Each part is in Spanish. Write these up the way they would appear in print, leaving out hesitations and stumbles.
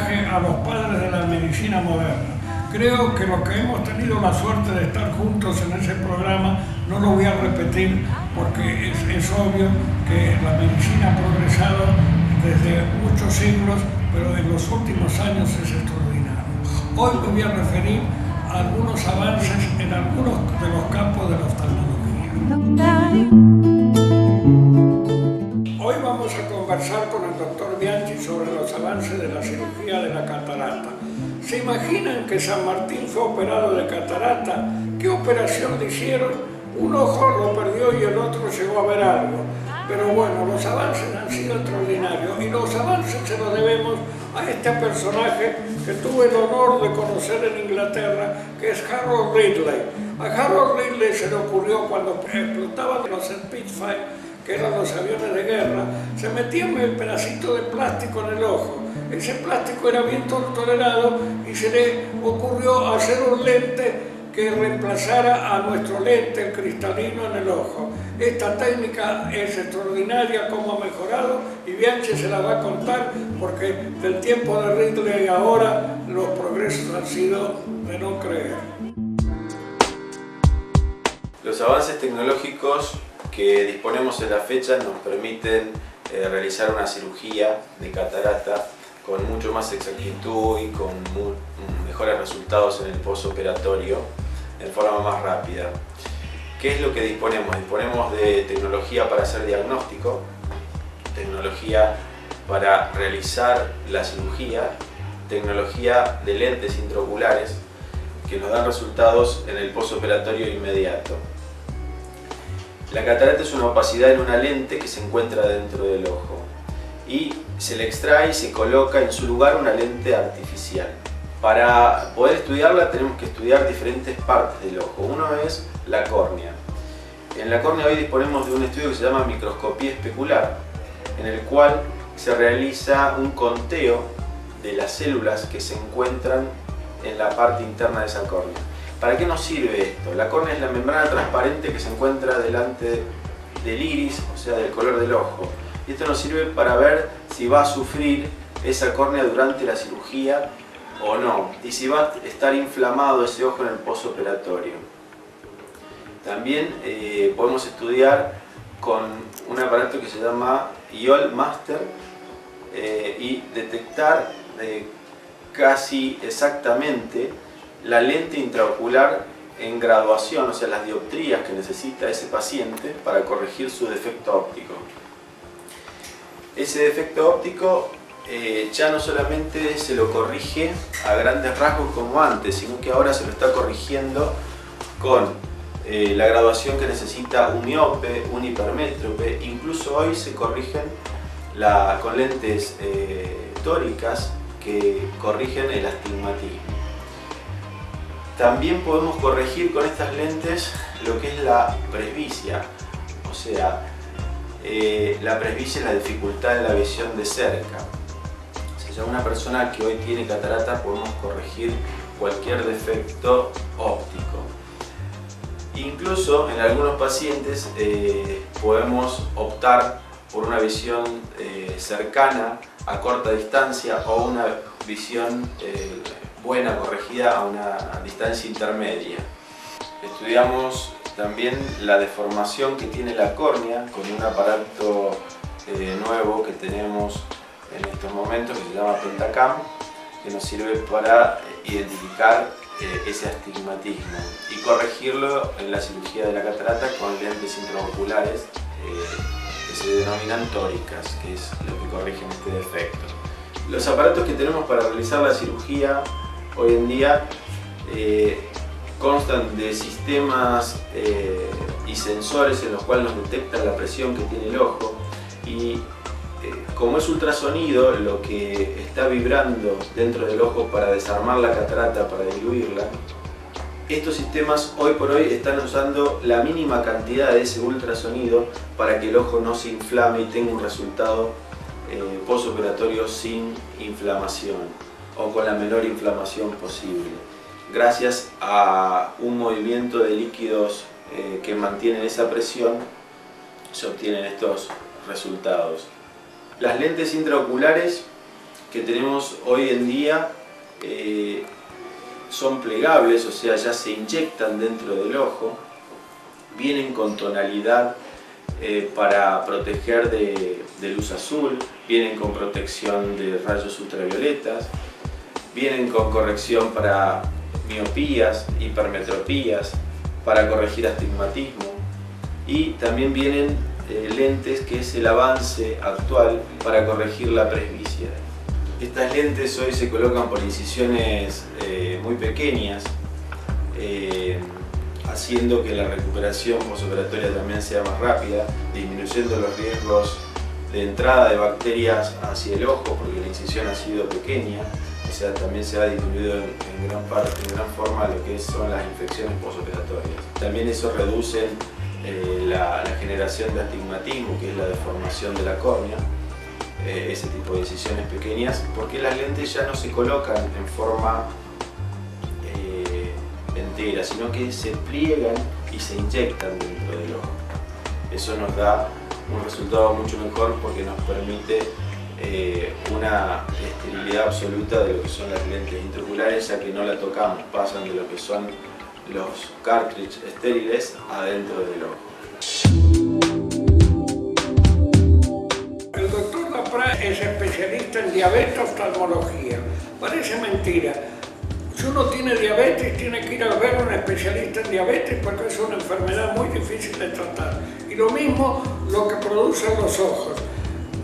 mensaje a los padres de la medicina moderna. Creo que los que hemos tenido la suerte de estar juntos en ese programa, no lo voy a repetir porque es obvio que la medicina ha progresado desde muchos siglos, pero en los últimos años es extraordinario. Hoy me voy a referir a algunos avances en algunos de los campos de la oftalmología. Hoy vamos a conversar con el doctor Bianchi sobre los avances de la cirugía de la catarata. ¿Se imaginan que San Martín fue operado de catarata? ¿Qué operación le hicieron? Un ojo lo perdió y el otro llegó a ver algo. Pero bueno, los avances han sido extraordinarios y los avances se los debemos a este personaje que tuve el honor de conocer en Inglaterra, que es Harold Ridley. A Harold Ridley se le ocurrió cuando explotaban los Spitfire, que eran los aviones de guerra, se metía el pedacito de plástico en el ojo. Ese plástico era bien tolerado y se le ocurrió hacer un lente que reemplazara a nuestro lente, el cristalino, en el ojo. Esta técnica es extraordinaria, cómo ha mejorado, y Bianchi se la va a contar porque del tiempo de Ridley ahora los progresos han sido de no creer. Los avances tecnológicos que disponemos en la fecha nos permiten realizar una cirugía de catarata con mucho más exactitud y con mejores resultados en el postoperatorio en forma más rápida. ¿Qué es lo que disponemos? Disponemos de tecnología para hacer diagnóstico, tecnología para realizar la cirugía, tecnología de lentes intraoculares que nos dan resultados en el postoperatorio inmediato. La catarata es una opacidad en una lente que se encuentra dentro del ojo y se le extrae y se coloca en su lugar una lente artificial. Para poder estudiarla tenemos que estudiar diferentes partes del ojo. Uno es la córnea. En la córnea hoy disponemos de un estudio que se llama microscopía especular, en el cual se realiza un conteo de las células que se encuentran en la parte interna de esa córnea. ¿Para qué nos sirve esto? La córnea es la membrana transparente que se encuentra delante del iris, o sea, del color del ojo. Y esto nos sirve para ver si va a sufrir esa córnea durante la cirugía o no, y si va a estar inflamado ese ojo en el postoperatorio. También podemos estudiar con un aparato que se llama IOL Master y detectar casi exactamente la lente intraocular en graduación, o sea, las dioptrías que necesita ese paciente para corregir su defecto óptico. Ese defecto óptico ya no solamente se lo corrige a grandes rasgos como antes, sino que ahora se lo está corrigiendo con la graduación que necesita un miope, un hipermétrope. Incluso hoy se corrigen con lentes tóricas que corrigen el astigmatismo. También podemos corregir con estas lentes lo que es la presbicia, o sea, la presbicia es la dificultad de la visión de cerca. O sea, una persona que hoy tiene catarata podemos corregir cualquier defecto óptico. Incluso en algunos pacientes podemos optar por una visión cercana a corta distancia o una visión buena corregida a una distancia intermedia. Estudiamos también la deformación que tiene la córnea con un aparato nuevo que tenemos en estos momentos que se llama Pentacam, que nos sirve para identificar ese astigmatismo y corregirlo en la cirugía de la catarata con lentes intraoculares que se denominan tóricas, que es lo que corrigen este defecto. Los aparatos que tenemos para realizar la cirugía hoy en día constan de sistemas y sensores en los cuales nos detectan la presión que tiene el ojo y como es ultrasonido lo que está vibrando dentro del ojo para desarmar la catarata, para diluirla, estos sistemas hoy por hoy están usando la mínima cantidad de ese ultrasonido para que el ojo no se inflame y tenga un resultado postoperatorio sin inflamación o con la menor inflamación posible, gracias a un movimiento de líquidos que mantienen esa presión, se obtienen estos resultados. Las lentes intraoculares que tenemos hoy en día son plegables, o sea, ya se inyectan dentro del ojo, vienen con tonalidad para proteger de luz azul, vienen con protección de rayos ultravioletas, vienen con corrección para miopías, hipermetropías, para corregir astigmatismo, y también vienen lentes que es el avance actual para corregir la presbicia. Estas lentes hoy se colocan por incisiones muy pequeñas, haciendo que la recuperación postoperatoria también sea más rápida, disminuyendo los riesgos de entrada de bacterias hacia el ojo, porque la incisión ha sido pequeña, o sea, también se ha disminuido en gran forma lo que son las infecciones postoperatorias. También eso reduce la generación de astigmatismo, que es la deformación de la córnea, ese tipo de incisiones pequeñas, porque las lentes ya no se colocan en forma entera, sino que se pliegan y se inyectan dentro del ojo. Eso nos da un resultado mucho mejor porque nos permite una esterilidad absoluta de lo que son las lentes intraoculares, ya que no la tocamos, pasan de lo que son los cartridges estériles adentro del ojo. El doctor Lapra es especialista en diabetes oftalmología. Parece mentira. Si uno tiene diabetes, tiene que ir a ver a un especialista en diabetes porque es una enfermedad muy difícil de tratar. Y lo mismo lo que producen los ojos.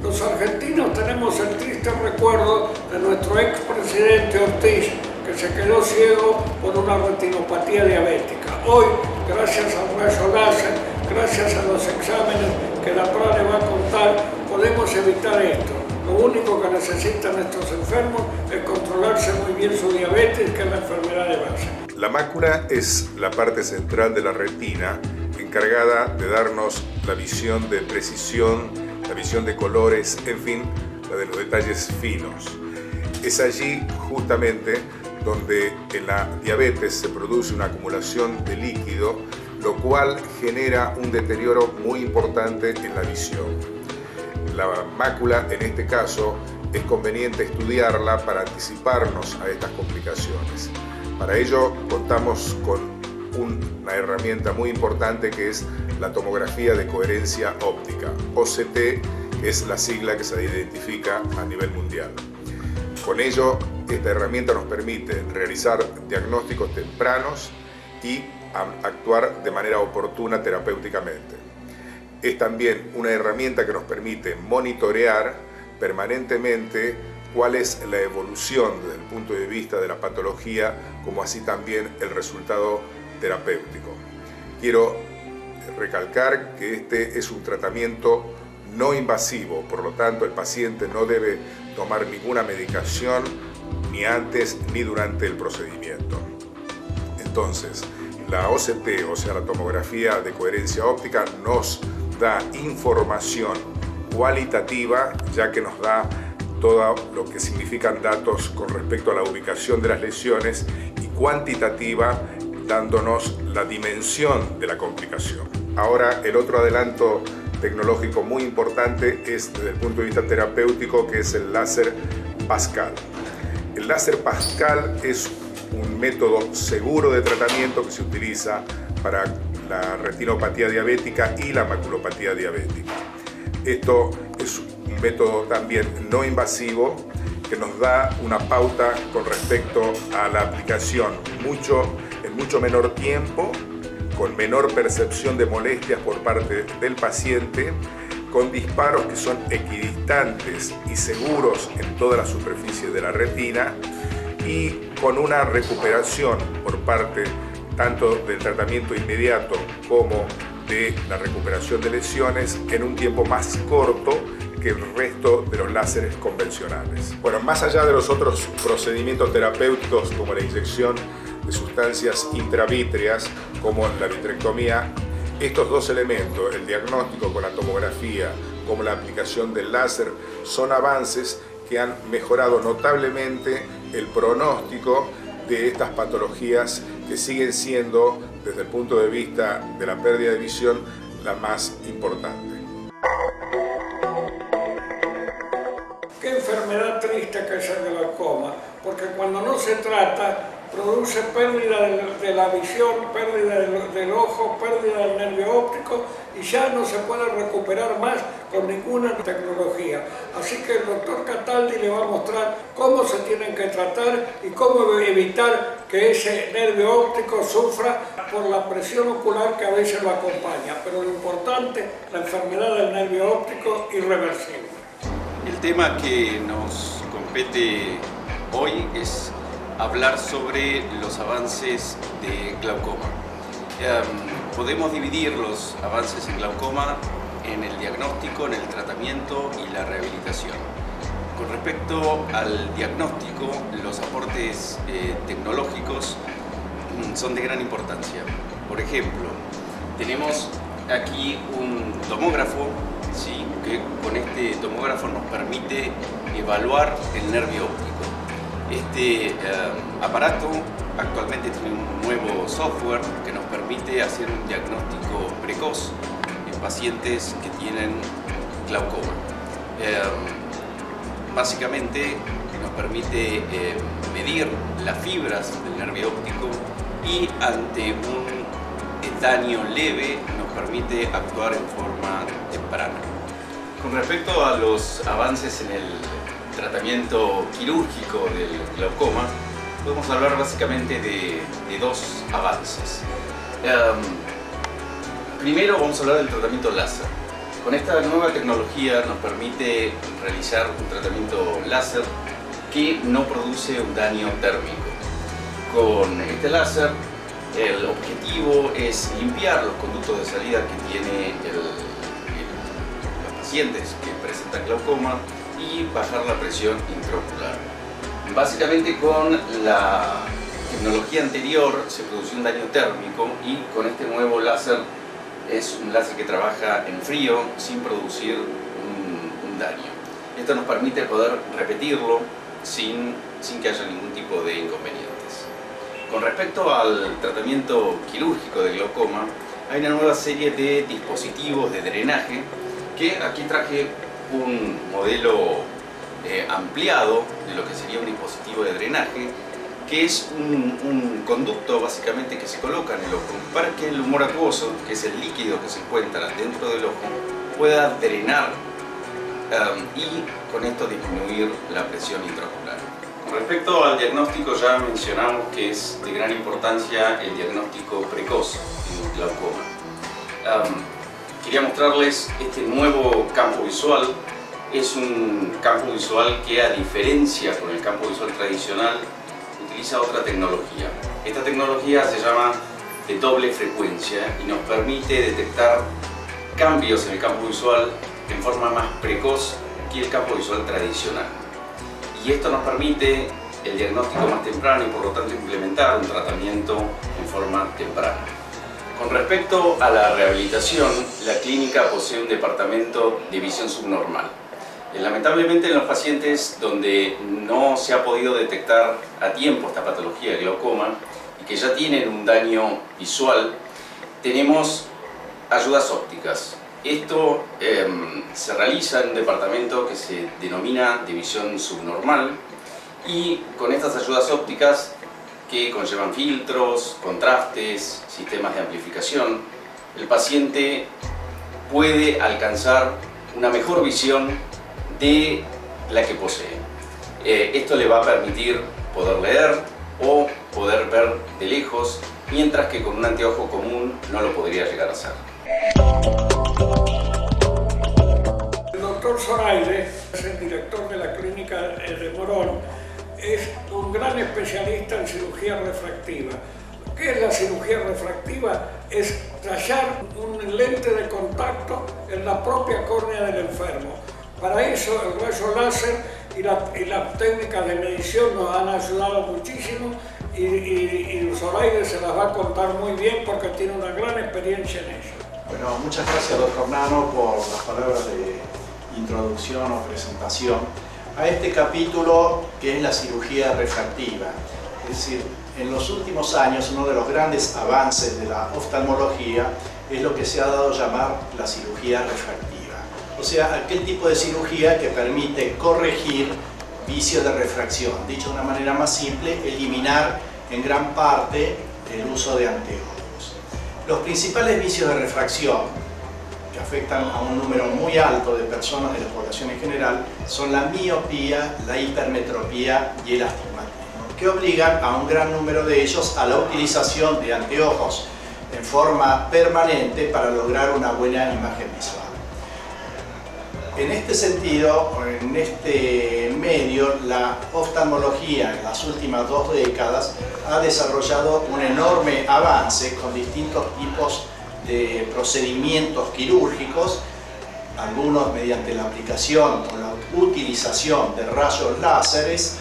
Los argentinos tenemos el triste recuerdo de nuestro expresidente Ortiz, que se quedó ciego por una retinopatía diabética. Hoy, gracias al rayo láser, gracias a los exámenes que la PRA le va a contar, podemos evitar esto. Lo único que necesitan estos enfermos es controlarse muy bien su diabetes, que es la enfermedad de base. La mácula es la parte central de la retina, encargada de darnos la visión de precisión, la visión de colores, en fin, la de los detalles finos. Es allí justamente donde en la diabetes se produce una acumulación de líquido, lo cual genera un deterioro muy importante en la visión. La mácula, en este caso, es conveniente estudiarla para anticiparnos a estas complicaciones. Para ello contamos con una herramienta muy importante que es la tomografía de coherencia óptica, OCT, que es la sigla que se identifica a nivel mundial. Con ello, esta herramienta nos permite realizar diagnósticos tempranos y actuar de manera oportuna terapéuticamente. Es también una herramienta que nos permite monitorear permanentemente cuál es la evolución desde el punto de vista de la patología, como así también el resultado terapéutico. Quiero recalcar que este es un tratamiento no invasivo, por lo tanto el paciente no debe tomar ninguna medicación ni antes ni durante el procedimiento. Entonces, la OCT, o sea la tomografía de coherencia óptica, nos da información cualitativa, ya que nos da todo lo que significan datos con respecto a la ubicación de las lesiones, y cuantitativa, dándonos la dimensión de la complicación. Ahora, el otro adelanto tecnológico muy importante es desde el punto de vista terapéutico, que es el láser Pascal. El láser Pascal es un método seguro de tratamiento que se utiliza para la retinopatía diabética y la maculopatía diabética. Esto es un método también no invasivo que nos da una pauta con respecto a la aplicación en mucho menor tiempo, con menor percepción de molestias por parte del paciente, con disparos que son equidistantes y seguros en toda la superficie de la retina, y con una recuperación por parte tanto del tratamiento inmediato como de la recuperación de lesiones en un tiempo más corto que el resto de los láseres convencionales. Bueno, más allá de los otros procedimientos terapéuticos como la inyección de sustancias intravítreas como la vitrectomía, estos dos elementos, el diagnóstico con la tomografía como la aplicación del láser, son avances que han mejorado notablemente el pronóstico de estas patologías que siguen siendo, desde el punto de vista de la pérdida de visión, la más importante. Qué enfermedad triste triste que es el glaucoma, porque cuando no se trata produce pérdida de la visión, pérdida del ojo, pérdida del nervio óptico y ya no se puede recuperar más con ninguna tecnología. Así que el doctor Cataldi le va a mostrar cómo se tienen que tratar y cómo evitar que ese nervio óptico sufra por la presión ocular que a veces lo acompaña. Pero lo importante, la enfermedad del nervio óptico irreversible. El tema que nos compete hoy es hablar sobre los avances de glaucoma. Podemos dividir los avances en glaucoma en el diagnóstico, en el tratamiento y la rehabilitación. Con respecto al diagnóstico, los aportes tecnológicos son de gran importancia. Por ejemplo, tenemos aquí un tomógrafo, ¿sí?, que con este tomógrafo nos permite evaluar el nervio óptico. Este aparato actualmente tiene un nuevo software que nos permite hacer un diagnóstico precoz en pacientes que tienen glaucoma. Básicamente nos permite medir las fibras del nervio óptico y ante un daño leve nos permite actuar en forma temprana. Con respecto a los avances en el tratamiento quirúrgico del glaucoma, podemos hablar básicamente de dos avances. Primero vamos a hablar del tratamiento láser. Con esta nueva tecnología nos permite realizar un tratamiento láser que no produce un daño térmico. Con este láser el objetivo es limpiar los conductos de salida que tiene los pacientes que presentan glaucoma y bajar la presión intraocular. Básicamente con la tecnología anterior se produció un daño térmico y con este nuevo láser es un láser que trabaja en frío sin producir un daño. Esto nos permite poder repetirlo sin que haya ningún tipo de inconvenientes. Con respecto al tratamiento quirúrgico de glaucoma, hay una nueva serie de dispositivos de drenaje que aquí traje un modelo ampliado de lo que sería un dispositivo de drenaje, que es un conducto básicamente que se coloca en el ojo para que el humor acuoso, que es el líquido que se encuentra dentro del ojo, pueda drenar y con esto disminuir la presión intraocular. Con respecto al diagnóstico, ya mencionamos que es de gran importancia el diagnóstico precoz en glaucoma. Quería mostrarles este nuevo campo visual. Es un campo visual que, a diferencia con el campo visual tradicional, utiliza otra tecnología. Esta tecnología se llama de doble frecuencia y nos permite detectar cambios en el campo visual en forma más precoz que el campo visual tradicional. Y esto nos permite el diagnóstico más temprano y por lo tanto implementar un tratamiento en forma temprana. Con respecto a la rehabilitación, la clínica posee un departamento de visión subnormal. Lamentablemente, en los pacientes donde no se ha podido detectar a tiempo esta patología de glaucoma y que ya tienen un daño visual, tenemos ayudas ópticas. Esto se realiza en un departamento que se denomina de visión subnormal y con estas ayudas ópticas, que conllevan filtros, contrastes, sistemas de amplificación, el paciente puede alcanzar una mejor visión de la que posee. Esto le va a permitir poder leer o poder ver de lejos, mientras que con un anteojo común no lo podría llegar a hacer. El doctor Zoraide es el director de la clínica de Morón. Es un gran especialista en cirugía refractiva. ¿Qué es la cirugía refractiva? Es tallar un lente de contacto en la propia córnea del enfermo. Para eso el rayo láser y las técnicas de medición nos han ayudado muchísimo y Zoraide se las va a contar muy bien porque tiene una gran experiencia en ello. Bueno, muchas gracias, doctor Nano, por las palabras de introducción o presentación a este capítulo que es la cirugía refractiva. Es decir, en los últimos años uno de los grandes avances de la oftalmología es lo que se ha dado a llamar la cirugía refractiva. O sea, aquel tipo de cirugía que permite corregir vicios de refracción. Dicho de una manera más simple, eliminar en gran parte el uso de anteojos. Los principales vicios de refracción que afectan a un número muy alto de personas de la población en general son la miopía, la hipermetropía y el astigmatismo, que obligan a un gran número de ellos a la utilización de anteojos en forma permanente para lograr una buena imagen visual. En este sentido, en este medio, la oftalmología en las últimas 2 décadas ha desarrollado un enorme avance con distintos tipos de procedimientos quirúrgicos, algunos mediante la aplicación o la utilización de rayos láseres,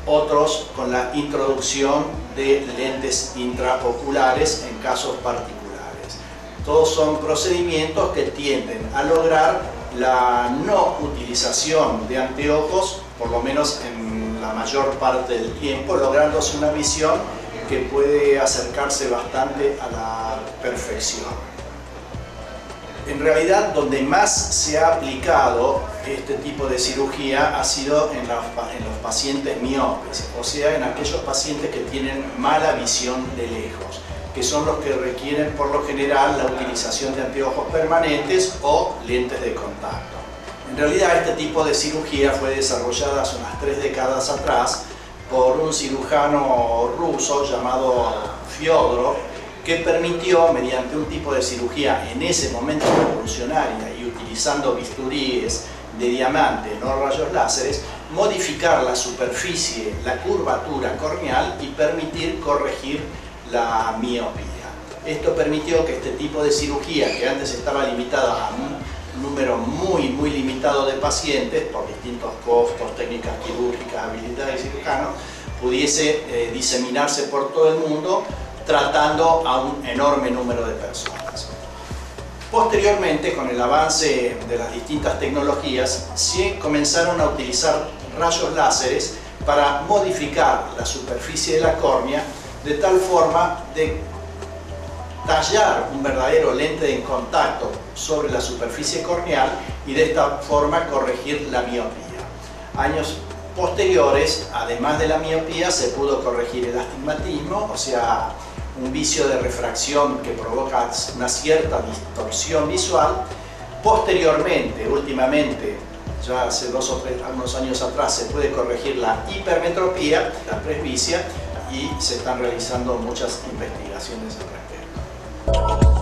otros con la introducción de lentes intraoculares en casos particulares. Todos son procedimientos que tienden a lograr la no utilización de anteojos, por lo menos en la mayor parte del tiempo, lográndose una visión que puede acercarse bastante a la perfección. En realidad, donde más se ha aplicado este tipo de cirugía ha sido en los pacientes miopes, o sea, en aquellos pacientes que tienen mala visión de lejos, que son los que requieren por lo general la utilización de anteojos permanentes o lentes de contacto. En realidad, este tipo de cirugía fue desarrollada hace unas 3 décadas atrás por un cirujano ruso llamado Fyodorov, que permitió, mediante un tipo de cirugía en ese momento revolucionaria y utilizando bisturíes de diamante, no rayos láseres, modificar la superficie, la curvatura corneal y permitir corregir la miopía. Esto permitió que este tipo de cirugía, que antes estaba limitada a un número muy limitado de pacientes por distintos costos, técnicas quirúrgicas, habilidades de cirujano, pudiese diseminarse por todo el mundo, tratando a un enorme número de personas. Posteriormente, con el avance de las distintas tecnologías, se comenzaron a utilizar rayos láseres para modificar la superficie de la córnea de tal forma de tallar un verdadero lente de contacto sobre la superficie corneal y de esta forma corregir la miopía. Años posteriores, además de la miopía, se pudo corregir el astigmatismo, o sea, un vicio de refracción que provoca una cierta distorsión visual. Posteriormente, últimamente, ya hace unos años atrás, se puede corregir la hipermetropía, la presbicia, y se están realizando muchas investigaciones al respecto.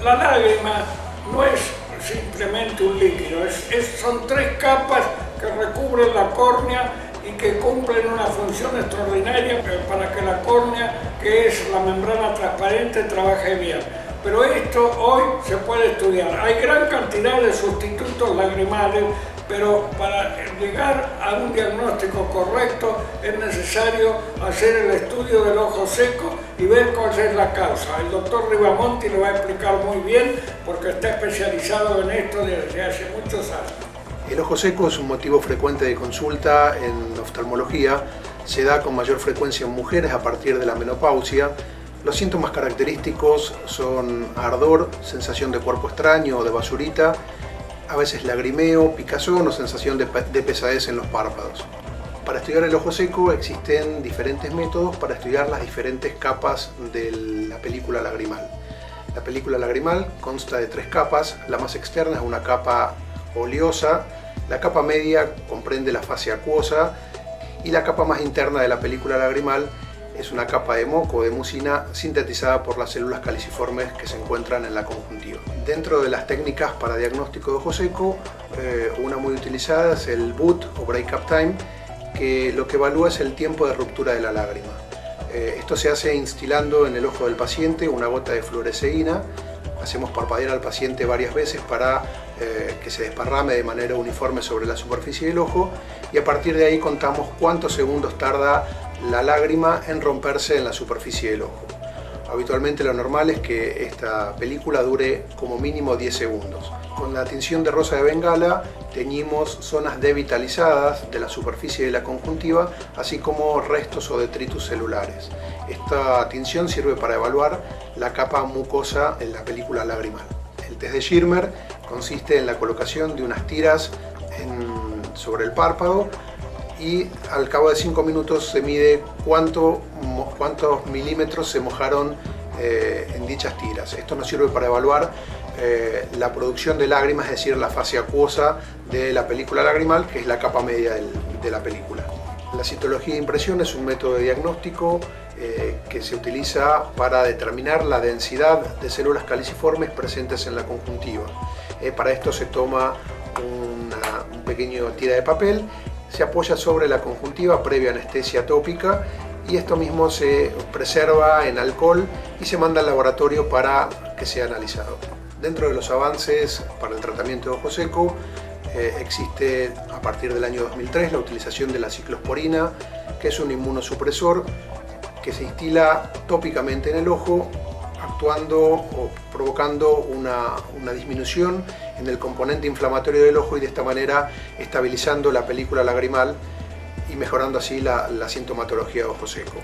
La lágrima no es simplemente un líquido, son 3 capas que recubren la córnea y que cumplen una función extraordinaria para que la córnea, que es la membrana transparente, trabaje bien. Pero esto hoy se puede estudiar. Hay gran cantidad de sustitutos lagrimales, pero para llegar a un diagnóstico correcto es necesario hacer el estudio del ojo seco y ver cuál es la causa. El doctor Rivamonti lo va a explicar muy bien porque está especializado en esto desde hace muchos años. El ojo seco es un motivo frecuente de consulta en oftalmología. Se da con mayor frecuencia en mujeres a partir de la menopausia. Los síntomas característicos son ardor, sensación de cuerpo extraño o de basurita, a veces lagrimeo, picazón o sensación de pesadez en los párpados. Para estudiar el ojo seco existen diferentes métodos para estudiar las diferentes capas de la película lagrimal. La película lagrimal consta de 3 capas. La más externa es una capa oleosa, la capa media comprende la fase acuosa y la capa más interna de la película lagrimal es una capa de moco o de mucina sintetizada por las células caliciformes que se encuentran en la conjuntiva. Dentro de las técnicas para diagnóstico de ojo seco, una muy utilizada es el BUT o Break-up Time, que lo que evalúa es el tiempo de ruptura de la lágrima. Esto se hace instilando en el ojo del paciente una gota de fluoresceína. Hacemos parpadear al paciente varias veces para que se desparrame de manera uniforme sobre la superficie del ojo y a partir de ahí contamos cuántos segundos tarda la lágrima en romperse en la superficie del ojo. Habitualmente lo normal es que esta película dure como mínimo 10 segundos. Con la tinción de rosa de Bengala teñimos zonas devitalizadas de la superficie de la conjuntiva, así como restos o detritus celulares. Esta tinción sirve para evaluar la capa mucosa en la película lagrimal. El test de Schirmer consiste en la colocación de unas tiras sobre el párpado, y al cabo de 5 minutos se mide cuántos milímetros se mojaron en dichas tiras. Esto nos sirve para evaluar la producción de lágrimas, es decir, la fase acuosa de la película lagrimal, que es la capa media de la película. La citología de impresión es un método de diagnóstico que se utiliza para determinar la densidad de células caliciformes presentes en la conjuntiva. Para esto se toma un pequeño tira de papel, se apoya sobre la conjuntiva previa anestesia tópica, y esto mismo se preserva en alcohol y se manda al laboratorio para que sea analizado. Dentro de los avances para el tratamiento de ojo seco existe a partir del año 2003 la utilización de la ciclosporina, que es un inmunosupresor que se instila tópicamente en el ojo, actuando o provocando una disminución en el componente inflamatorio del ojo, y de esta manera estabilizando la película lagrimal y mejorando así la sintomatología de ojo seco.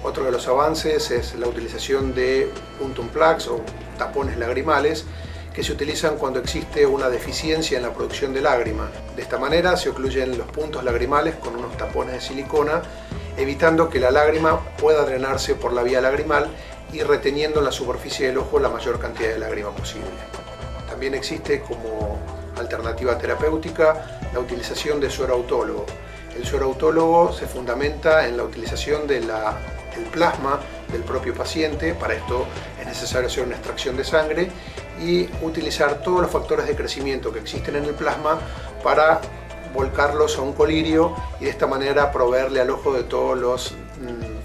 Otro de los avances es la utilización de punctum plaques o tapones lagrimales, que se utilizan cuando existe una deficiencia en la producción de lágrima. De esta manera se ocluyen los puntos lagrimales con unos tapones de silicona, evitando que la lágrima pueda drenarse por la vía lagrimal y reteniendo en la superficie del ojo la mayor cantidad de lágrima posible. También existe como alternativa terapéutica la utilización de suero autólogo. El suero autólogo se fundamenta en la utilización del plasma del propio paciente. Para esto es necesario hacer una extracción de sangre y utilizar todos los factores de crecimiento que existen en el plasma para volcarlos a un colirio, y de esta manera proveerle al ojo de todos los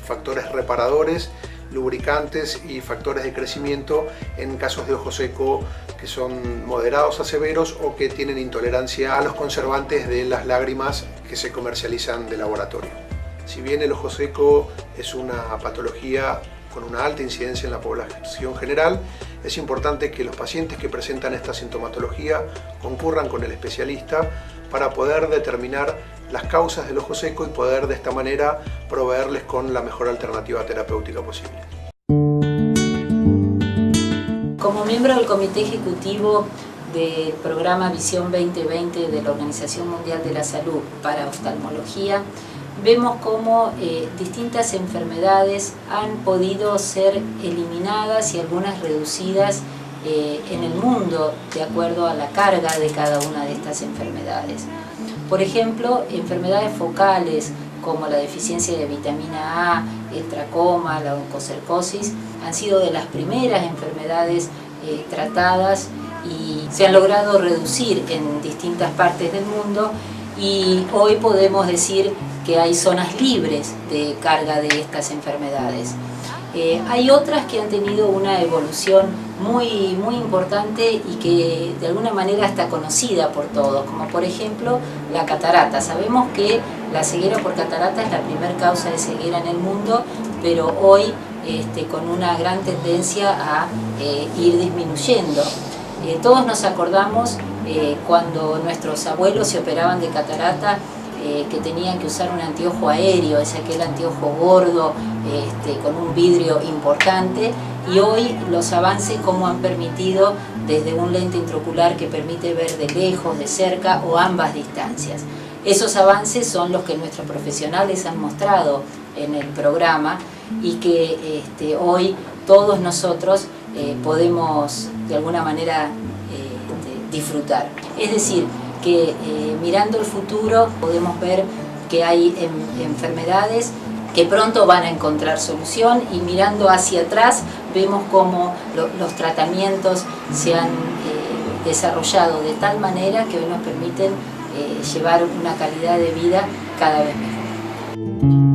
factores reparadores, lubricantes y factores de crecimiento en casos de ojo seco que son moderados a severos o que tienen intolerancia a los conservantes de las lágrimas que se comercializan de laboratorio. Si bien el ojo seco es una patología con una alta incidencia en la población general, es importante que los pacientes que presentan esta sintomatología concurran con el especialista para poder determinar las causas del ojo seco y poder de esta manera proveerles con la mejor alternativa terapéutica posible. Como miembro del Comité Ejecutivo del Programa Visión 2020 de la Organización Mundial de la Salud para Oftalmología, vemos cómo distintas enfermedades han podido ser eliminadas y algunas reducidas en el mundo de acuerdo a la carga de cada una de estas enfermedades. Por ejemplo, enfermedades focales como la deficiencia de vitamina A, el tracoma, la oncocercosis, han sido de las primeras enfermedades tratadas y se han logrado reducir en distintas partes del mundo, y hoy podemos decir que hay zonas libres de carga de estas enfermedades. Hay otras que han tenido una evolución muy importante y que de alguna manera está conocida por todos, como por ejemplo la catarata. Sabemos que la ceguera por catarata es la primera causa de ceguera en el mundo, pero hoy con una gran tendencia a ir disminuyendo. Todos nos acordamos cuando nuestros abuelos se operaban de catarata, que tenían que usar un anteojo aéreo, es aquel anteojo gordo con un vidrio importante, y hoy los avances como han permitido desde un lente intraocular que permite ver de lejos, de cerca o ambas distancias. Esos avances son los que nuestros profesionales han mostrado en el programa y que hoy todos nosotros podemos de alguna manera disfrutar. Es decir, que mirando el futuro podemos ver que hay enfermedades que pronto van a encontrar solución, y mirando hacia atrás vemos cómo los tratamientos se han desarrollado de tal manera que hoy nos permiten llevar una calidad de vida cada vez mejor.